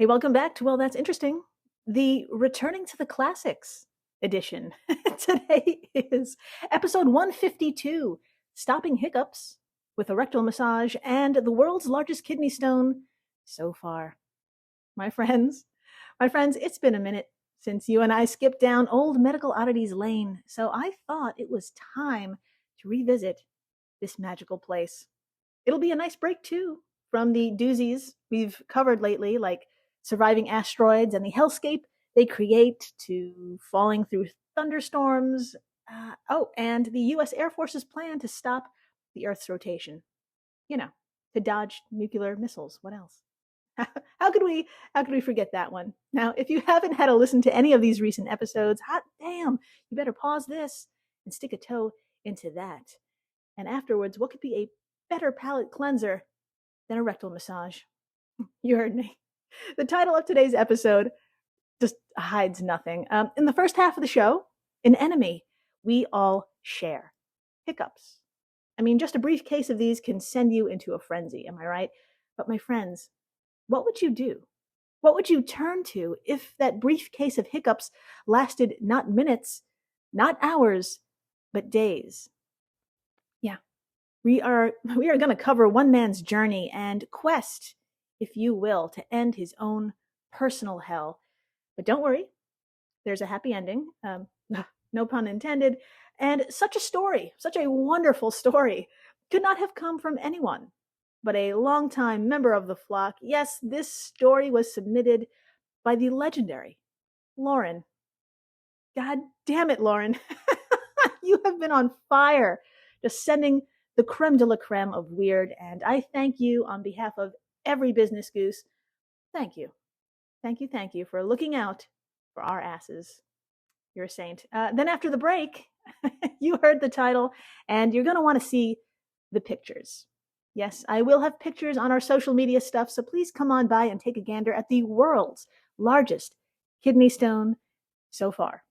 Hey, welcome back to Well, That's Interesting, the Returning to the Classics edition. Today is episode 152, Stopping Hiccups with a Rectal Massage and the World's Largest Kidney Stone so far. My friends, it's been a minute since you and I skipped down Old Medical Oddities Lane, so I thought it was time to revisit this magical place. It'll be a nice break, too, from the doozies we've covered lately, like surviving asteroids and the hellscape they create, to falling through thunderstorms. And the U.S. Air Force's plan to stop the Earth's rotation. You know, to dodge nuclear missiles. What else? How could we forget that one? Now, if you haven't had a listen to any of these recent episodes, hot damn, you better pause this and stick a toe into that. And afterwards, what could be a better palate cleanser than a rectal massage? You heard me. The title of today's episode just hides nothing. In the first half of the show, an enemy we all share. Hiccups. I mean, just a brief case of these can send you into a frenzy, am I right? But my friends, what would you do? What would you turn to if that brief case of hiccups lasted not minutes, not hours, but days? Yeah, we are going to cover one man's journey and quest, if you will, to end his own personal hell. But don't worry, there's a happy ending. No pun intended. And such a story, such a wonderful story, could not have come from anyone but a longtime member of the flock. Yes, this story was submitted by the legendary Lauren. God damn it, Lauren. You have been on fire, just sending the creme de la creme of weird, and I thank you on behalf of every business goose. Thank you. Thank you for looking out for our asses. You're a saint. Then after the break, you heard the title, and you're going to want to see the pictures. Yes, I will have pictures on our social media stuff, so please come on by and take a gander at the world's largest kidney stone so far.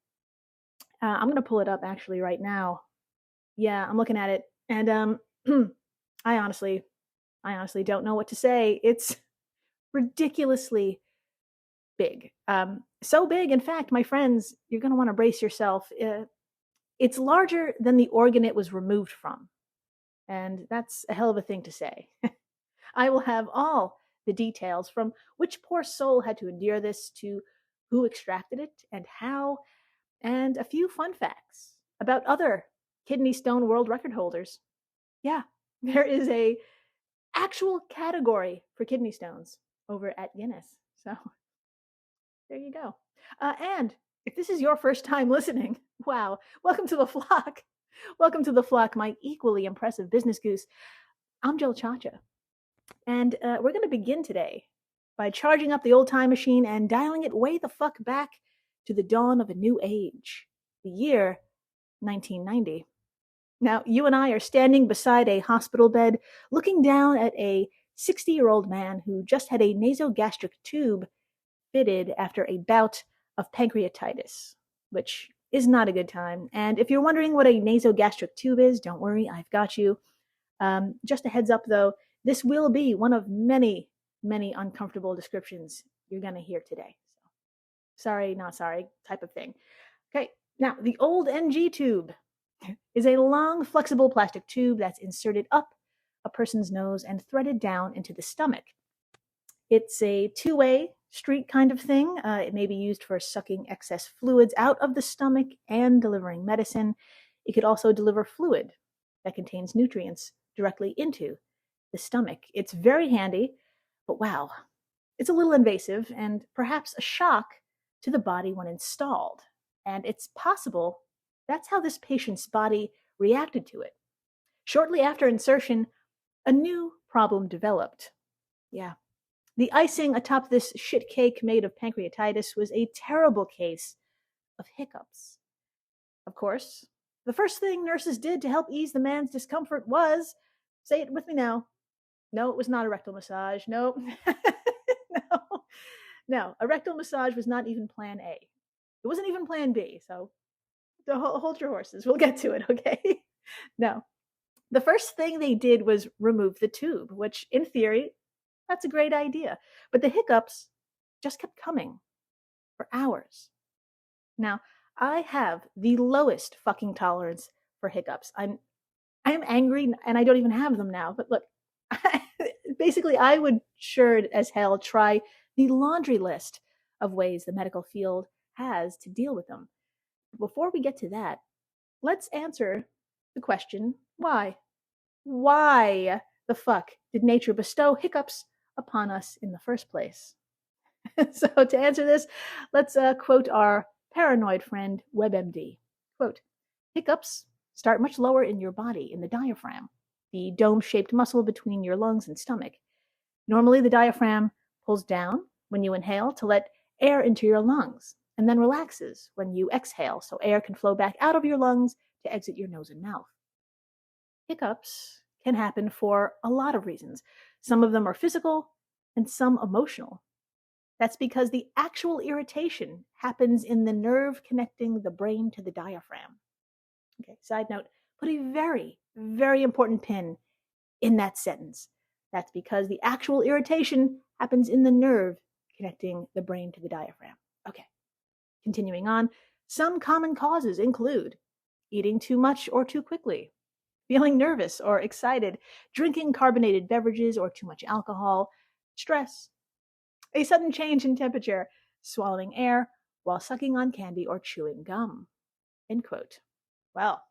I'm going to pull it up actually right now. Yeah, I'm looking at it, and I honestly don't know what to say. It's ridiculously big. So big, in fact, my friends, you're going to want to brace yourself. It's larger than the organ it was removed from. And that's a hell of a thing to say. I will have all the details, from which poor soul had to endure this to who extracted it and how, and a few fun facts about other kidney stone world record holders. Yeah, there is a actual category for kidney stones over at Guinness. So there you go. And if this is your first time listening, wow, welcome to the flock. Welcome to the flock, my equally impressive business goose. I'm Jill Chacha. And we're going to begin today by charging up the old time machine and dialing it way the fuck back to the dawn of a new age, the year 1990. Now, you and I are standing beside a hospital bed, looking down at a 60-year-old man who just had a nasogastric tube fitted after a bout of pancreatitis, which is not a good time. And if you're wondering what a nasogastric tube is, don't worry, I've got you. Just a heads up, though, this will be one of many, many uncomfortable descriptions you're going to hear today. So, sorry, not sorry, type of thing. Okay, now, the old NG tube is a long, flexible plastic tube that's inserted up a person's nose and threaded down into the stomach. It's a two-way street kind of thing. It may be used for sucking excess fluids out of the stomach and delivering medicine. It could also deliver fluid that contains nutrients directly into the stomach. It's very handy, but wow, it's a little invasive and perhaps a shock to the body when installed. And it's possible that's how this patient's body reacted to it. Shortly after insertion, a new problem developed. Yeah. The icing atop this shit cake made of pancreatitis was a terrible case of hiccups. Of course, the first thing nurses did to help ease the man's discomfort was, say it with me now, no, it was not a rectal massage. No, no, a rectal massage was not even plan A. It wasn't even plan B, so hold your horses. We'll get to it, okay? No. The first thing they did was remove the tube, which in theory, that's a great idea. But the hiccups just kept coming for hours. Now, I have the lowest fucking tolerance for hiccups. I'm angry and I don't even have them now. But look, basically, I would sure as hell try the laundry list of ways the medical field has to deal with them. Before we get to that, let's answer the question, why? Why the fuck did nature bestow hiccups upon us in the first place? So to answer this, let's quote our paranoid friend WebMD. Quote, hiccups start much lower in your body, in the diaphragm, the dome-shaped muscle between your lungs and stomach. Normally, the diaphragm pulls down when you inhale to let air into your lungs, and then relaxes when you exhale so air can flow back out of your lungs to exit your nose and mouth. Hiccups can happen for a lot of reasons. Some of them are physical and some emotional. That's because the actual irritation happens in the nerve connecting the brain to the diaphragm. Okay, side note, put a very, very important pin in that sentence. That's because the actual irritation happens in the nerve connecting the brain to the diaphragm. Okay, continuing on, some common causes include eating too much or too quickly, feeling nervous or excited, drinking carbonated beverages or too much alcohol, stress, a sudden change in temperature, swallowing air while sucking on candy or chewing gum. End quote. Well,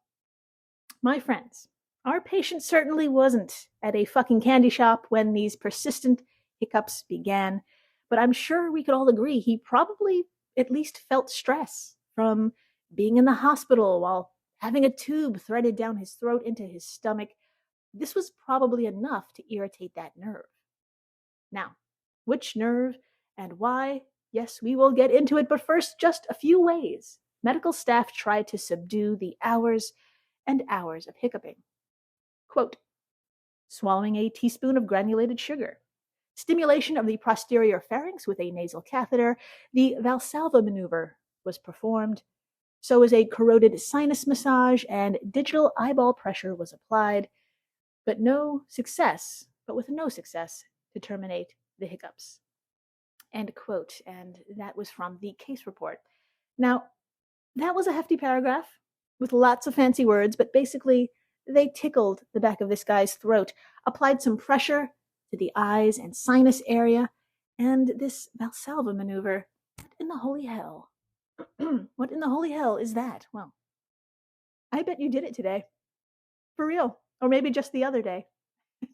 my friends, our patient certainly wasn't at a fucking candy shop when these persistent hiccups began, but I'm sure we could all agree he probably at least felt stress from being in the hospital while having a tube threaded down his throat into his stomach. This was probably enough to irritate that nerve. Now, which nerve and why? Yes, we will get into it, but first, just a few ways medical staff tried to subdue the hours and hours of hiccuping. Quote, swallowing a teaspoon of granulated sugar, stimulation of the posterior pharynx with a nasal catheter, the Valsalva maneuver was performed, so was a corroded sinus massage, and digital eyeball pressure was applied, but with no success to terminate the hiccups. End quote. And that was from the case report. Now, that was a hefty paragraph with lots of fancy words, but basically they tickled the back of this guy's throat, applied some pressure to the eyes and sinus area, and this Valsalva maneuver, what in the holy hell? What in the holy hell is that? Well, I bet you did it today. For real. Or maybe just the other day.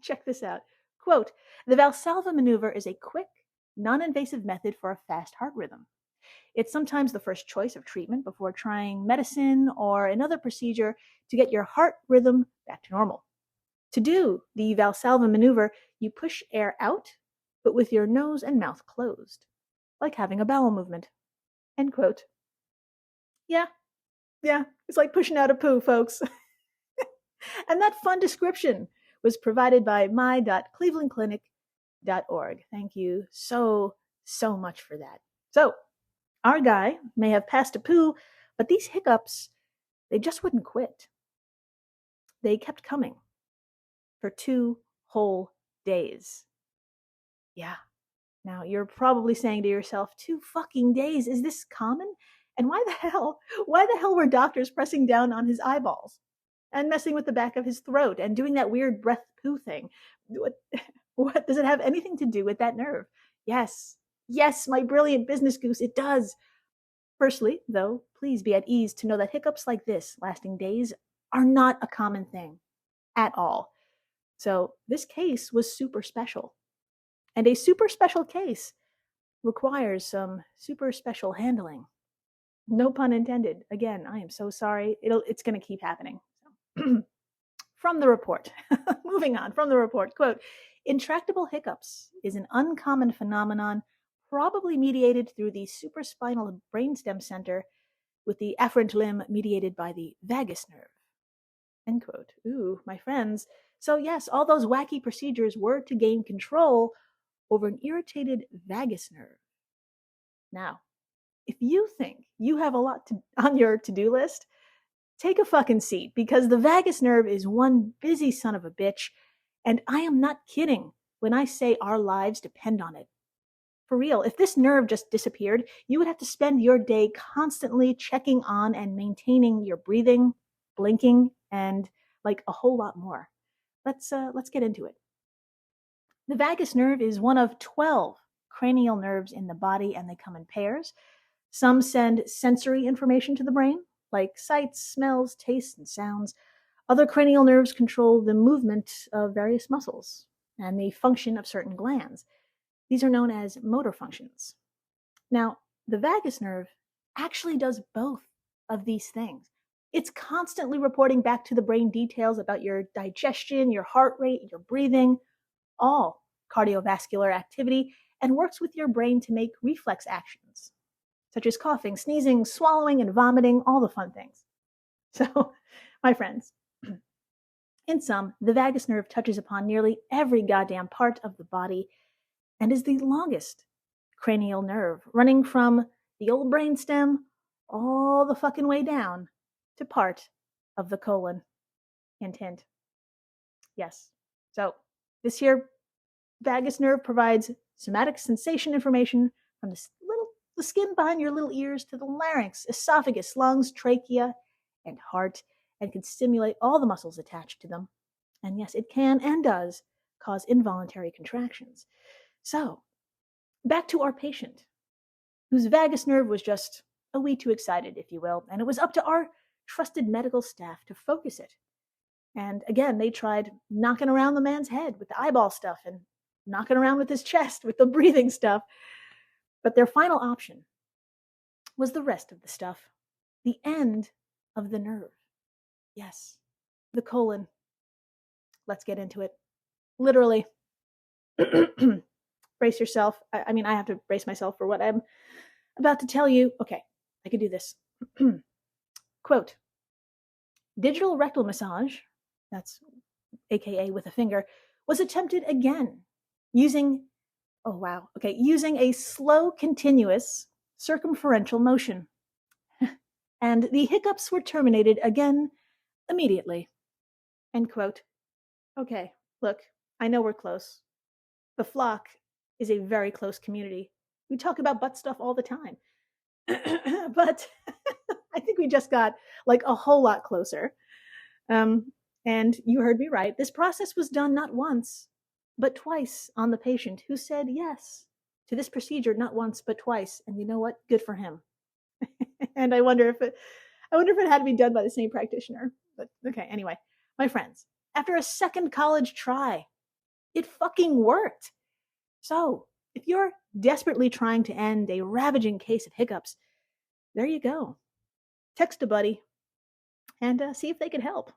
Check this out. Quote, the Valsalva maneuver is a quick, non-invasive method for a fast heart rhythm. It's sometimes the first choice of treatment before trying medicine or another procedure to get your heart rhythm back to normal. To do the Valsalva maneuver, you push air out, but with your nose and mouth closed, like having a bowel movement. End quote. Yeah, it's like pushing out a poo, folks. And that fun description was provided by my.clevelandclinic.org. Thank you so much for that. So, our guy may have passed a poo, but these hiccups, they just wouldn't quit. They kept coming for 2 whole days. Yeah. Now, you're probably saying to yourself, 2 fucking days? Is this common? And why the hell were doctors pressing down on his eyeballs and messing with the back of his throat and doing that weird breath poo thing? What does it have anything to do with that nerve? Yes, my brilliant business goose, it does. Firstly, though, please be at ease to know that hiccups like this, lasting days, are not a common thing at all. So this case was super special. And a super special case requires some super special handling. No pun intended. Again, I am so sorry. It's going to keep happening. From the report, moving on from the report, quote, intractable hiccups is an uncommon phenomenon probably mediated through the supraspinal brainstem center with the afferent limb mediated by the vagus nerve. End quote. Ooh, my friends. So yes, all those wacky procedures were to gain control over an irritated vagus nerve. Now, if you think you have a lot on your to-do list, take a fucking seat, because the vagus nerve is one busy son of a bitch, and I am not kidding when I say our lives depend on it. For real, if this nerve just disappeared, you would have to spend your day constantly checking on and maintaining your breathing, blinking, and like a whole lot more. Let's get into it. The vagus nerve is one of 12 cranial nerves in the body, and they come in pairs. Some send sensory information to the brain, like sights, smells, tastes, and sounds. Other cranial nerves control the movement of various muscles and the function of certain glands. These are known as motor functions. Now, the vagus nerve actually does both of these things. It's constantly reporting back to the brain details about your digestion, your heart rate, your breathing, all cardiovascular activity, and works with your brain to make reflex actions, such as coughing, sneezing, swallowing, and vomiting, all the fun things. So, my friends, in sum, the vagus nerve touches upon nearly every goddamn part of the body and is the longest cranial nerve, running from the old brainstem all the fucking way down to part of the colon. Hint, hint. Yes. So, this here vagus nerve provides somatic sensation information from the skin behind your little ears to the larynx, esophagus, lungs, trachea, and heart, and can stimulate all the muscles attached to them. And yes, it can and does cause involuntary contractions. So, back to our patient, whose vagus nerve was just a wee too excited, if you will, and it was up to our trusted medical staff to focus it. And again, they tried knocking around the man's head with the eyeball stuff and knocking around with his chest with the breathing stuff. But their final option was the rest of the stuff, the end of the nerve. Yes, the colon. Let's get into it. Literally. Brace yourself. I mean, I have to brace myself for what I'm about to tell you. Okay, I can do this. Quote, digital rectal massage, that's AKA with a finger, was attempted again using a slow, continuous circumferential motion. And the hiccups were terminated again immediately. End quote. Okay, look, I know we're close. The flock is a very close community. We talk about butt stuff all the time. But I think we just got like a whole lot closer. And you heard me right. This process was done not once, but twice on the patient, who said yes to this procedure not once, but twice. And you know what? Good for him. And I wonder if it had to be done by the same practitioner. But okay, anyway, my friends, after a second college try, it fucking worked. So if you're desperately trying to end a ravaging case of hiccups, there you go. Text a buddy and see if they can help.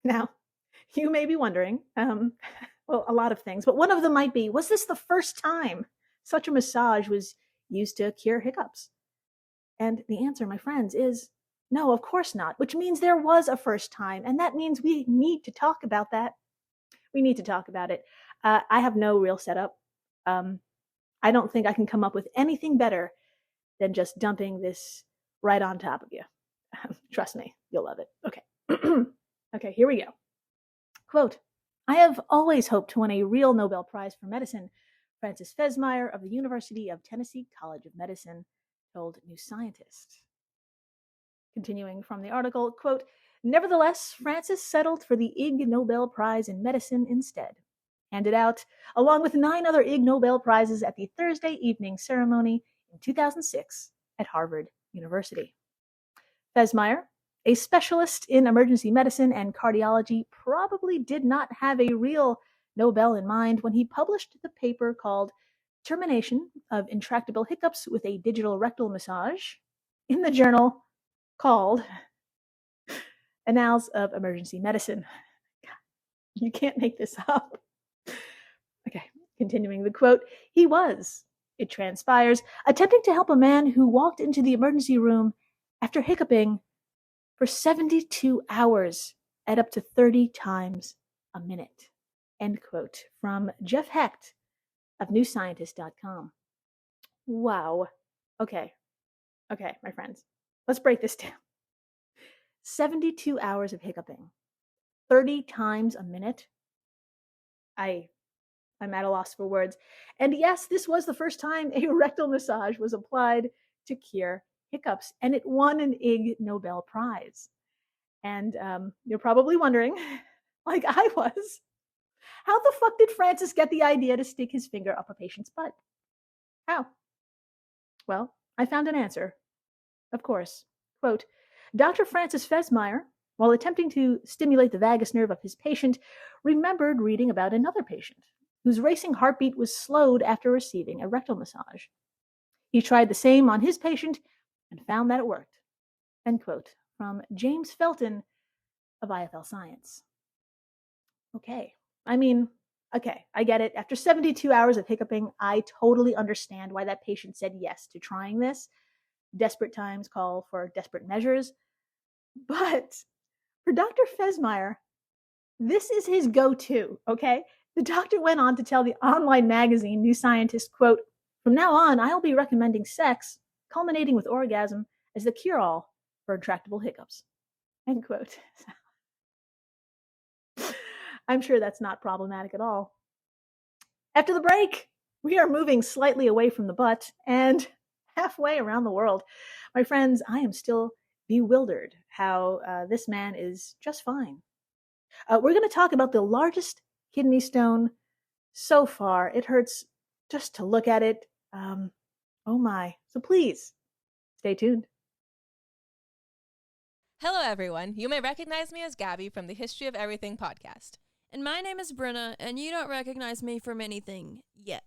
Now, you may be wondering, well, a lot of things, but one of them might be, was this the first time such a massage was used to cure hiccups? And the answer, my friends, is no, of course not, which means there was a first time, and that means we need to talk about that. We need to talk about it. I have no real setup. I don't think I can come up with anything better than just dumping this right on top of you. Trust me, you'll love it. Okay. Okay, here we go. Quote, I have always hoped to win a real Nobel Prize for Medicine, Francis Fesmeyer of the University of Tennessee College of Medicine told New Scientist. Continuing from the article, quote, nevertheless, Francis settled for the Ig Nobel Prize in Medicine instead, handed out along with 9 other Ig Nobel Prizes at the Thursday evening ceremony in 2006 at Harvard University. Fesmeyer, a specialist in emergency medicine and cardiology, probably did not have a real Nobel in mind when he published the paper called Termination of Intractable Hiccups with a Digital Rectal Massage in the journal called Annals of Emergency Medicine. You can't make this up. Okay, continuing the quote, he was, it transpires, attempting to help a man who walked into the emergency room after hiccuping for 72 hours at up to 30 times a minute. End quote. From Jeff Hecht of newscientist.com. Wow. Okay, my friends. Let's break this down. 72 hours of hiccuping. 30 times a minute. I I'm at a loss for words. And yes, this was the first time a rectal massage was applied to cure hiccups, and it won an Ig Nobel Prize. And you're probably wondering, like I was, how the fuck did Francis get the idea to stick his finger up a patient's butt? How? Well, I found an answer. Of course. Quote, Dr. Francis Fesmeyer, while attempting to stimulate the vagus nerve of his patient, remembered reading about another patient whose racing heartbeat was slowed after receiving a rectal massage. He tried the same on his patient and found that it worked. End quote. From James Felton of IFL Science. Okay. Okay, I get it. After 72 hours of hiccuping, I totally understand why that patient said yes to trying this. Desperate times call for desperate measures. But for Dr. Fesmeyer, this is his go-to, okay? The doctor went on to tell the online magazine New Scientist, quote, from now on, I'll be recommending sex, culminating with orgasm, as the cure-all for intractable hiccups, end quote. I'm sure that's not problematic at all. After the break, we are moving slightly away from the butt and halfway around the world. My friends, I am still bewildered how this man is just fine. We're going to talk about the largest kidney stone so far. It hurts just to look at it. Oh my. So please, stay tuned. Hello, everyone. You may recognize me as Gabby from the History of Everything podcast. And my name is Brenna, and you don't recognize me from anything yet.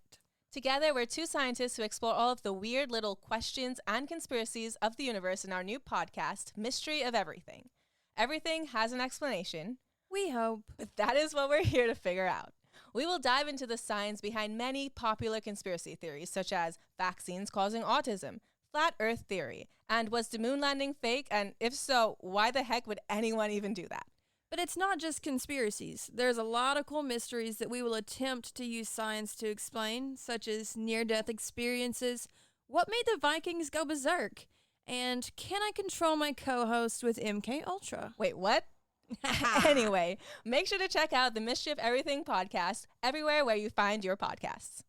Together, we're two scientists who explore all of the weird little questions and conspiracies of the universe in our new podcast, Mystery of Everything. Everything has an explanation. We hope. But that is what we're here to figure out. We will dive into the science behind many popular conspiracy theories, such as vaccines causing autism, flat earth theory, and was the moon landing fake? And if so, why the heck would anyone even do that? But it's not just conspiracies. There's a lot of cool mysteries that we will attempt to use science to explain, such as near-death experiences, what made the Vikings go berserk, and can I control my co-host with MK Ultra? Wait, what? Anyway, make sure to check out the Mystery of Everything podcast everywhere where you find your podcasts.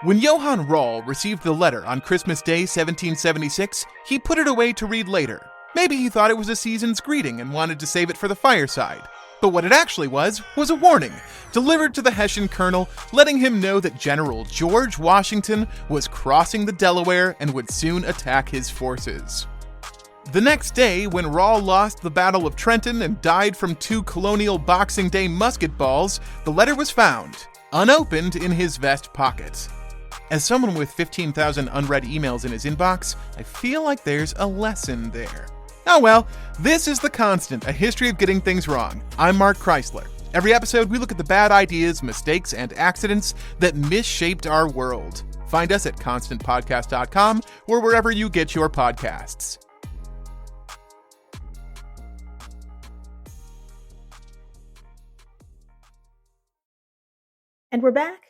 When Johann Rall received the letter on Christmas Day 1776, he put it away to read later. Maybe he thought it was a season's greeting and wanted to save it for the fireside. But what it actually was a warning, delivered to the Hessian colonel, letting him know that General George Washington was crossing the Delaware and would soon attack his forces. The next day, when Rall lost the Battle of Trenton and died from 2 colonial Boxing Day musket balls, the letter was found, unopened, in his vest pocket. As someone with 15,000 unread emails in his inbox, I feel like there's a lesson there. Oh well, this is The Constant, a history of getting things wrong. I'm Mark Chrysler. Every episode, we look at the bad ideas, mistakes, and accidents that misshaped our world. Find us at constantpodcast.com or wherever you get your podcasts. And we're back.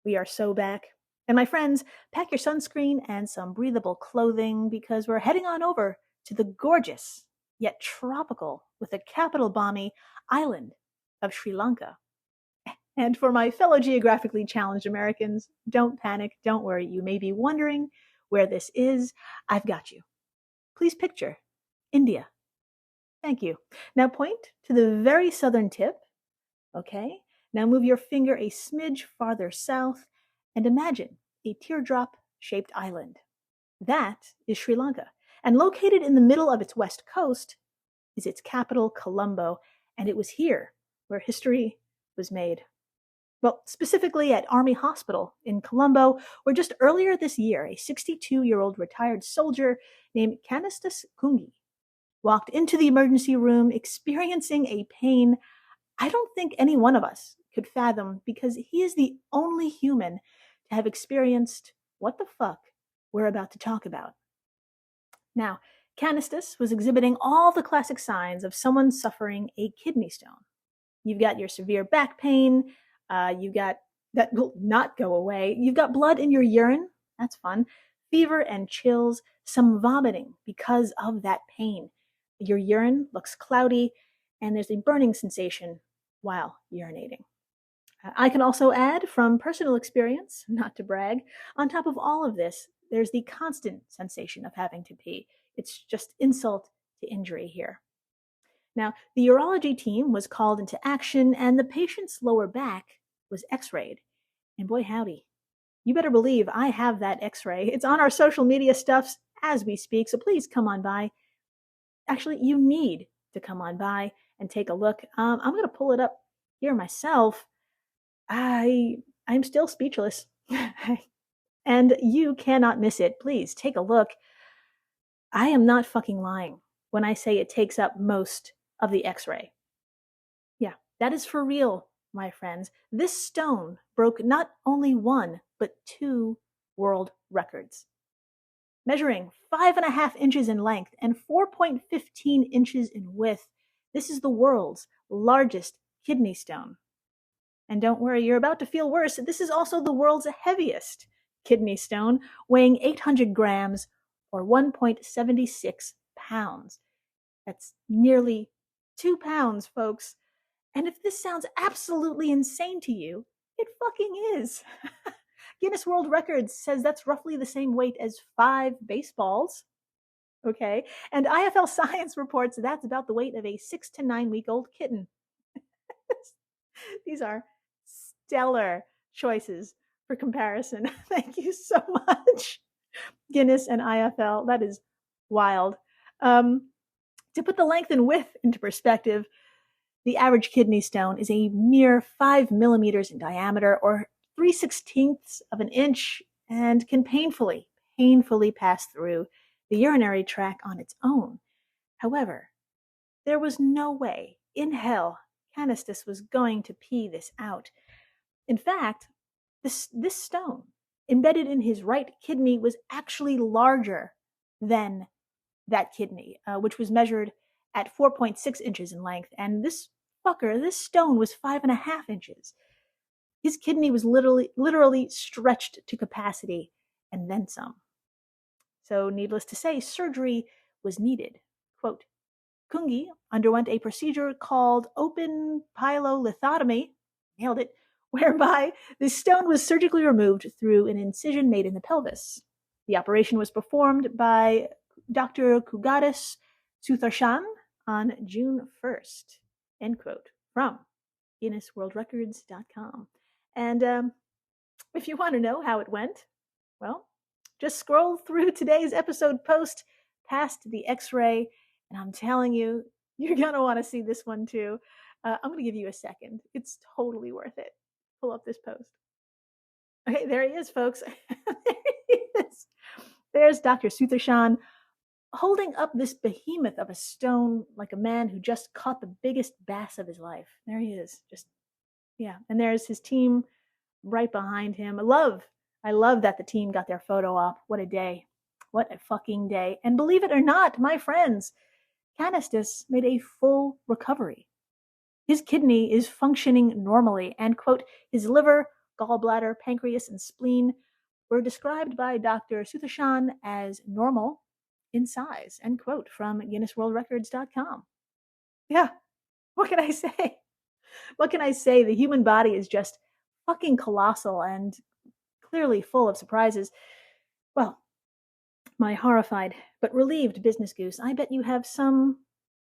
We are so back. And my friends, pack your sunscreen and some breathable clothing because we're heading on over to the gorgeous, yet tropical, with a capital balmy, island of Sri Lanka. And for my fellow geographically challenged Americans, don't panic, don't worry. You may be wondering where this is. I've got you. Please picture India. Thank you. Now point to the very southern tip. Okay. Now move your finger a smidge farther south and imagine a teardrop-shaped island. That is Sri Lanka. And located in the middle of its west coast is its capital, Colombo, and it was here where history was made. Well, specifically at Army Hospital in Colombo, where just earlier this year, a 62-year-old retired soldier named Canisius Kungi walked into the emergency room experiencing a pain I don't think any one of us could fathom because he is the only human to have experienced what the fuck we're about to talk about. Now, Canisius was exhibiting all the classic signs of someone suffering a kidney stone. You've got your severe back pain, you've got that will not go away, you've got blood in your urine, that's fun, fever and chills, some vomiting because of that pain. Your urine looks cloudy, and there's a burning sensation while urinating. I can also add from personal experience, not to brag, on top of all of this, there's the constant sensation of having to pee. It's just insult to injury here. Now, the urology team was called into action and the patient's lower back was x-rayed. And boy howdy, you better believe I have that x-ray. It's on our social media stuffs as we speak, so please come on by. Actually, you need to come on by and take a look. I'm going to pull it up here myself. I'm still speechless. And you cannot miss it. Please take a look. I am not fucking lying when I say it takes up most of the x-ray. Yeah, that is for real, my friends. This stone broke not only one, but two world records. Measuring 5.5 inches in length and 4.15 inches in width, this is the world's largest kidney stone. And don't worry, you're about to feel worse. This is also the world's heaviest kidney stone, weighing 800 grams or 1.76 pounds. That's nearly 2 pounds, folks. And if this sounds absolutely insane to you, it fucking is. Guinness World Records says that's roughly the same weight as 5 baseballs. Okay. And IFL Science reports that's about the weight of a 6 to 9 week old kitten. These are stellar choices for comparison. Thank you so much, Guinness and IFL. That is wild. To put the length and width into perspective, the average kidney stone is a mere 5 millimeters in diameter or 3/16 of an inch and can painfully pass through the urinary tract on its own. However, there was no way in hell Canisius was going to pee this out. In fact, this stone embedded in his right kidney was actually larger than that kidney, which was measured at 4.6 inches in length. And this stone was 5.5 inches. His kidney was literally stretched to capacity and then some. So needless to say, surgery was needed. Quote, Kungi underwent a procedure called open pyelolithotomy, nailed it, whereby the stone was surgically removed through an incision made in the pelvis. The operation was performed by Dr. Kugadis Sutharshan on June 1st, end quote, from GuinnessWorldRecords.com. And if you want to know how it went, well, just scroll through today's episode post past the x-ray, and I'm telling you, you're going to want to see this one too. I'm going to give you a second. It's totally worth it. Pull up this post. Okay, there he is, folks. There he is. There's Dr. Sutharshan holding up this behemoth of a stone like a man who just caught the biggest bass of his life. There he is. Yeah. And there's his team right behind him. I love that the team got their photo op. What a day. What a fucking day. And believe it or not, my friends, Canisius made a full recovery. His kidney is functioning normally, and, quote, his liver, gallbladder, pancreas, and spleen were described by Dr. Sutharshan as normal in size, end quote, from GuinnessWorldRecords.com. Yeah, what can I say? What can I say? The human body is just fucking colossal and clearly full of surprises. Well, my horrified but relieved business goose, I bet you have some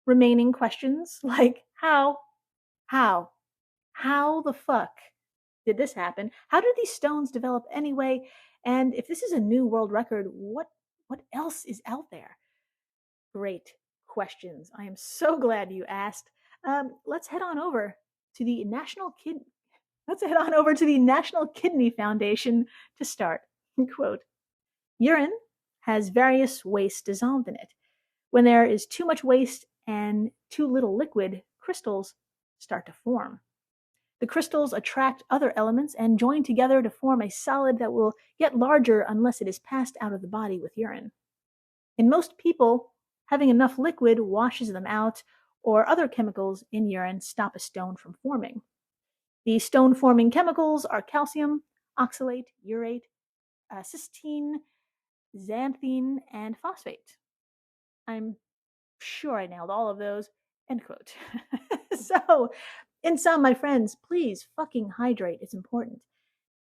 remaining questions like how the fuck did this happen? How did these stones develop anyway? And if this is a new world record, what else is out there? Great questions. I am so glad you asked. Let's head on over to the National Kidney Foundation to start. Quote, urine has various waste dissolved in it. When there is too much waste and too little liquid, crystals start to form. The crystals attract other elements and join together to form a solid that will get larger unless it is passed out of the body with urine. In most people, having enough liquid washes them out, or other chemicals in urine stop a stone from forming. The stone-forming chemicals are calcium, oxalate, urate, cysteine, xanthine, and phosphate. I'm sure I nailed all of those, end quote. So, In sum, my friends, please fucking hydrate. It's important.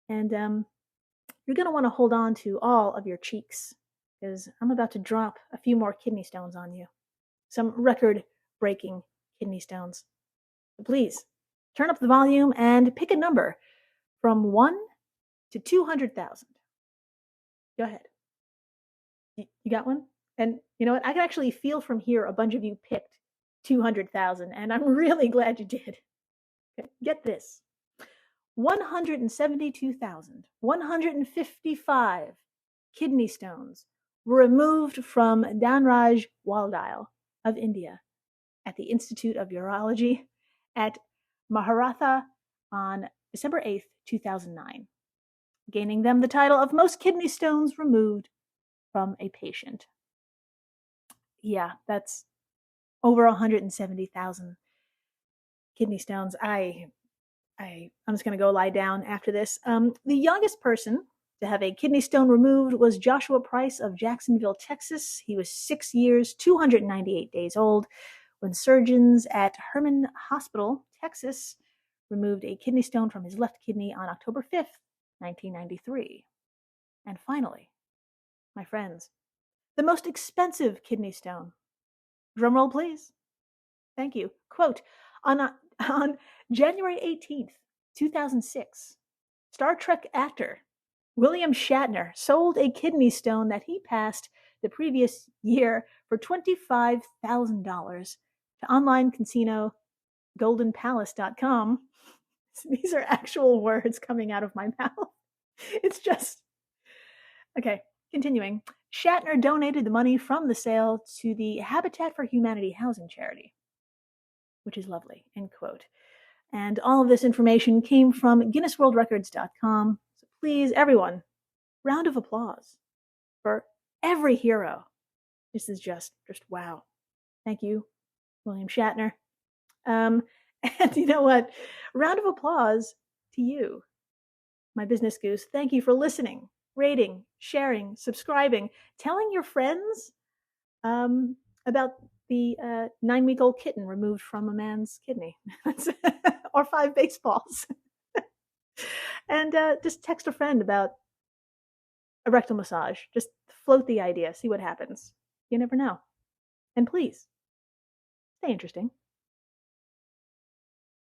And you're going to want to hold on to all of your cheeks because I'm about to drop a few more kidney stones on you. Some record-breaking kidney stones. So please, turn up the volume and pick a number from 1 to 200,000. Go ahead. You got one? And you know what? I can actually feel from here a bunch of you picked 200,000, and I'm really glad you did. Okay, get this. 172,155 kidney stones were removed from Dhanraj Waldile of India at the Institute of Urology at Maharatha on December 8th, 2009, gaining them the title of most kidney stones removed from a patient. Yeah, that's over 170,000 kidney stones. I'm just going to go lie down after this. The youngest person to have a kidney stone removed was Joshua Price of Jacksonville, Texas. He was 6 years, 298 days old when surgeons at Herman Hospital, Texas, removed a kidney stone from his left kidney on October 5th, 1993. And finally, my friends, the most expensive kidney stone. Drumroll, please. Thank you. Quote, on January 18th, 2006, Star Trek actor William Shatner sold a kidney stone that he passed the previous year for $25,000 to online casino goldenpalace.com. These are actual words coming out of my mouth. It's just... Okay, continuing. Shatner donated the money from the sale to the Habitat for Humanity housing charity, which is lovely, end quote. And all of this information came from GuinnessWorldRecords.com. So please, everyone, round of applause for every hero. This is just wow. Thank you, William Shatner. And you know what? Round of applause to you, my business goose. Thank you for listening, rating, sharing, subscribing, telling your friends about the 9-week-old kitten removed from a man's kidney, or 5 baseballs. And just text a friend about a rectal massage. Just float the idea, see what happens. You never know. And please, stay interesting.